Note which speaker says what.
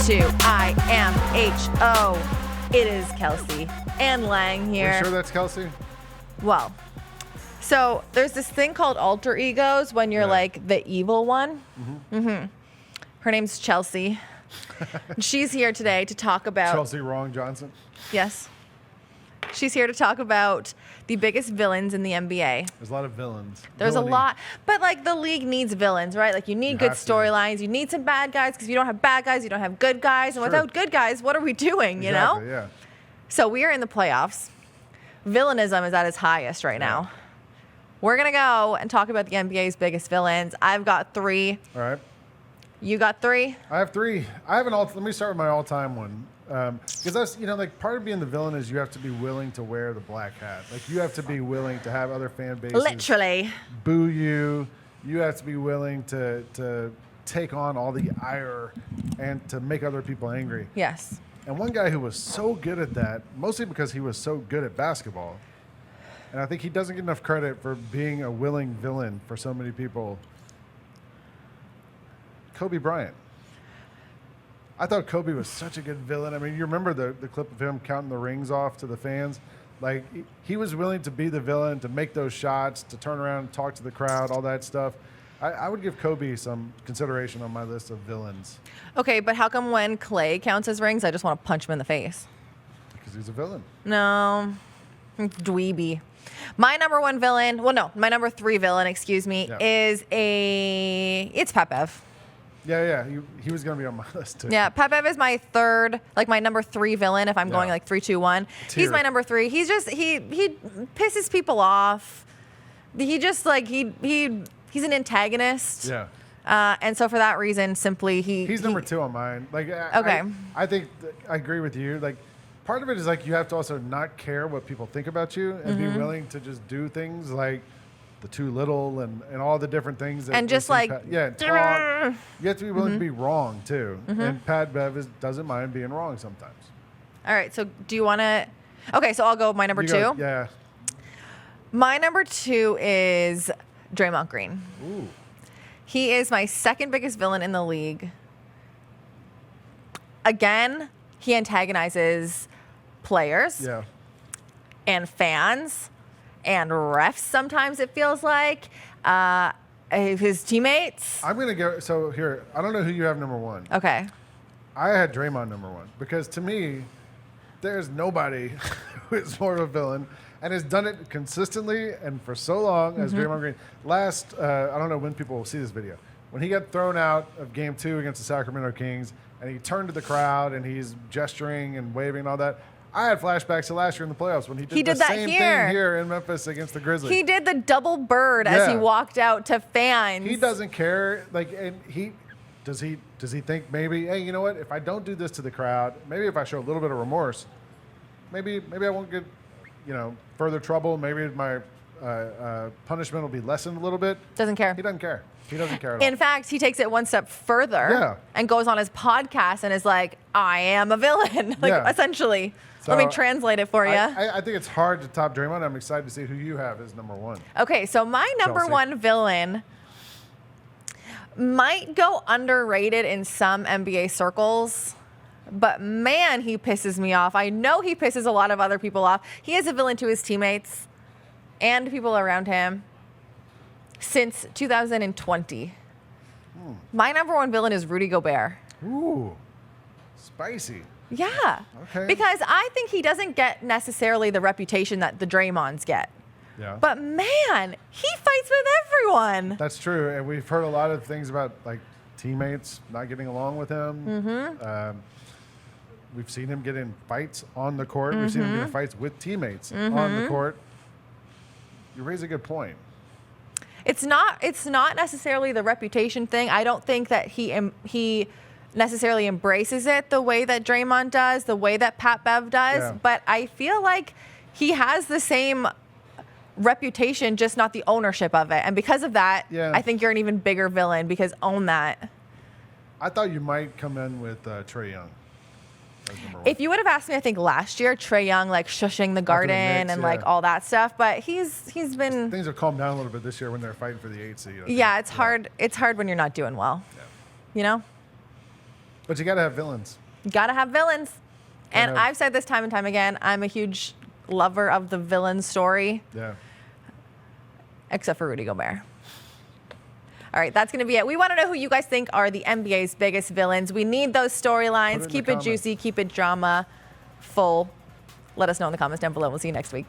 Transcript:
Speaker 1: to IMHO. It is Kelcey and Lang here.
Speaker 2: Are you sure that's Kelcey?
Speaker 1: Well, so there's this thing called alter egos when you're like the evil one. Her name's Chelsea. She's here today to talk about...
Speaker 2: Chelsea Wrong Johnson?
Speaker 1: Yes. She's here to talk about the biggest villains in the NBA.
Speaker 2: There's a lot of villains.
Speaker 1: There's a lot, but like the league needs villains, right? Like you need good storylines. You need some bad guys because if you don't have bad guys, you don't have good guys. And without good guys, what are we doing, you know?
Speaker 2: Yeah.
Speaker 1: So we are in the playoffs. Villainism is at its highest right now. We're going to go and talk about the NBA's biggest villains. I've got 3.
Speaker 2: All right.
Speaker 1: You got 3?
Speaker 2: I have 3. I have let me start with my all-time one. Because that's, like part of being the villain is you have to be willing to wear the black hat. Like you have to be willing to have other fan bases
Speaker 1: literally
Speaker 2: boo you. You have to be willing to take on all the ire and to make other people angry.
Speaker 1: Yes.
Speaker 2: And one guy who was so good at that, mostly because he was so good at basketball, and I think he doesn't get enough credit for being a willing villain for so many people, Kobe Bryant. I thought Kobe was such a good villain. I mean, you remember the clip of him counting the rings off to the fans? Like, he was willing to be the villain, to make those shots, to turn around and talk to the crowd, all that stuff. I would give Kobe some consideration on my list of villains.
Speaker 1: Okay, but how come when Clay counts as rings, I just want to punch him in the face?
Speaker 2: Because he's a villain.
Speaker 1: No. Dweeby. My number 1 villain, my number 3 villain, is it's Pat Bev.
Speaker 2: Yeah, he was going to be on my list too.
Speaker 1: Yeah, Pat Bev is my 3rd, like my number 3 villain if I'm going like 3, 2, 1. He's my number 3. He's just, he pisses people off. He just like, he's an antagonist.
Speaker 2: Yeah.
Speaker 1: And so for that reason, simply
Speaker 2: he's number 2 on mine. Like,
Speaker 1: okay.
Speaker 2: I think I agree with you. Like, part of it is like you have to also not care what people think about you and be willing to just do things like the too little and all the different things. That
Speaker 1: and just like,
Speaker 2: talk. You have to be willing to be wrong too. And Pat Bev doesn't mind being wrong sometimes.
Speaker 1: All right. So do you want to? Okay. So I'll go with my number 2.
Speaker 2: Yeah.
Speaker 1: My number 2 is Draymond Green.
Speaker 2: Ooh.
Speaker 1: He is my 2nd biggest villain in the league. Again, he antagonizes players and fans and refs sometimes, it feels like. His teammates.
Speaker 2: I'm going to go. So here, I don't know who you have number 1.
Speaker 1: Okay.
Speaker 2: I had Draymond number 1 because to me, there's nobody who is more of a villain and has done it consistently and for so long as Draymond Green. I don't know when people will see this video. When he got thrown out of Game 2 against the Sacramento Kings and he turned to the crowd and he's gesturing and waving and all that, I had flashbacks to last year in the playoffs when he did the same thing here in Memphis against the Grizzlies.
Speaker 1: He did the double bird as he walked out to fans.
Speaker 2: He doesn't care. Like, and does he think maybe, hey, you know what? If I don't do this to the crowd, maybe if I show a little bit of remorse, maybe I won't get, further trouble. Maybe my punishment will be lessened a little bit.
Speaker 1: Doesn't care.
Speaker 2: He doesn't care. He doesn't care at all.
Speaker 1: In fact, he takes it one step further and goes on his podcast and is like, I am a villain, essentially.
Speaker 2: So
Speaker 1: let me translate it for you.
Speaker 2: I think it's hard to top Draymond. I'm excited to see who you have as number 1.
Speaker 1: Okay, so my number
Speaker 2: Chelsea.
Speaker 1: 1 villain might go underrated in some NBA circles, but man, he pisses me off. I know he pisses a lot of other people off. He is a villain to his teammates and people around him since 2020. My number 1 villain is Rudy Gobert.
Speaker 2: Ooh, spicy.
Speaker 1: Yeah.
Speaker 2: Okay.
Speaker 1: Because I think he doesn't get necessarily the reputation that the Draymonds get.
Speaker 2: Yeah.
Speaker 1: But man, he fights with everyone.
Speaker 2: That's true. And we've heard a lot of things about like teammates not getting along with him. We've seen him get in fights on the court. We've seen him get in fights with teammates on the court. You raise a good point.
Speaker 1: It's not necessarily the reputation thing. I don't think that he necessarily embraces it the way that Draymond does, the way that Pat Bev does.
Speaker 2: Yeah.
Speaker 1: But I feel like he has the same reputation, just not the ownership of it. And because of that, I think you're an even bigger villain because own that.
Speaker 2: I thought you might come in with Trae Young.
Speaker 1: If you would have asked me, I think last year, Trae Young like shushing the Garden
Speaker 2: Knicks,
Speaker 1: and like all that stuff, but he's been.
Speaker 2: Things have calmed down a little bit this year when they're fighting for the 8th seed.
Speaker 1: Yeah, it's hard. It's hard when you're not doing well.
Speaker 2: Yeah.
Speaker 1: You know.
Speaker 2: But you got to have villains.
Speaker 1: Gotta have villains. And
Speaker 2: know.
Speaker 1: I've said this time and time again, I'm a huge lover of the villain story,
Speaker 2: Yeah.
Speaker 1: except for Rudy Gobert. All right, that's going to be it. We want to know who you guys think are the NBA's biggest villains. We need those storylines.
Speaker 2: Put it in
Speaker 1: Keep
Speaker 2: the
Speaker 1: it juicy, keep it drama full. Let us know in the comments down below. We'll see you next week.